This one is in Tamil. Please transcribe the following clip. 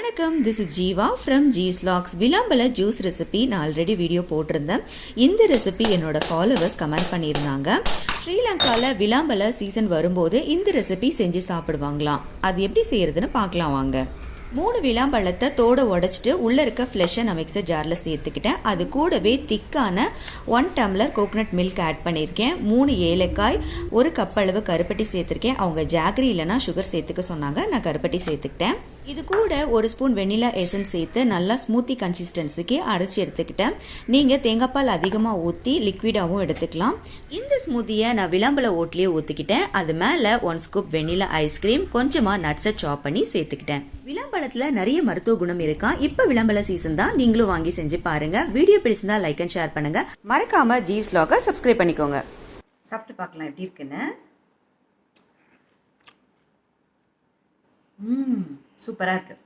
வணக்கம், this is Jeeva from Jees logs. விளாம்பழ ஜூஸ் ரெசிபி நான் ஆல்ரெடி வீடியோ போட்டிருந்தேன். இந்த ரெசிபி என்னோட ஃபாலோவர்ஸ் கமெண்ட் பண்ணியிருந்தாங்க. ஸ்ரீலங்காவில் விளாம்பழ சீசன் வரும்போது இந்த ரெசிபி செஞ்சு சாப்பிடுவாங்களாம். அது எப்படி செய்கிறதுன்னு பார்க்கலாம் வாங்க. 3 விளாம்பழத்தை தோட உடச்சிட்டு உள்ளே இருக்க ஃப்ளெஷ்ஷை நான் மிக்சர் ஜாரில் சேர்த்துக்கிட்டேன். அது கூடவே திக்கான 1 டம்ளர் கோகோனட் மில்க் ஆட் பண்ணியிருக்கேன். 3 ஏலக்காய், 1 கப் அளவு கருப்பட்டி சேர்த்துருக்கேன். அவங்க ஜாகரி இல்லைனா சுகர் சேர்த்துக்க சொன்னாங்க, நான் கருப்பட்டி சேர்த்துக்கிட்டேன். இது கூட 1 ஸ்பூன் வெண்ணிலா எசன்ஸ் சேர்த்து நல்லா ஸ்மூத்தி கன்சிஸ்டன்சிக்கு அரைச்சி எடுத்துக்கிட்டேன். நீங்கள் தேங்காய் பால் அதிகமாக ஊற்றி லிக்விடாகவும் எடுத்துக்கலாம். இந்த ஸ்மூத்தியை நான் விளாம்பழ ஓட்லேயே ஊற்றிக்கிட்டேன். அது மேலே 1 ஸ்கூப் வெண்ணிலா ஐஸ்கிரீம், கொஞ்சமாக நட்ஸை சாப் பண்ணி சேர்த்துக்கிட்டேன். விளாம்பழத்தில் நிறைய மருத்துவ குணம் இருக்கா. இப்போ விளாம்பழ சீசன் தான், நீங்களும் வாங்கி செஞ்சு பாருங்கள். வீடியோ பிடிச்சிருந்தா லைக் அண்ட் ஷேர் பண்ணுங்கள். மறக்காமல் ஜீவ்ஸ் லாகை சப்ஸ்கிரைப் பண்ணிக்கோங்க. சாப்பிட்டு பார்க்கலாம் எப்படி இருக்குன்னு. சூப்பராக இருக்குது.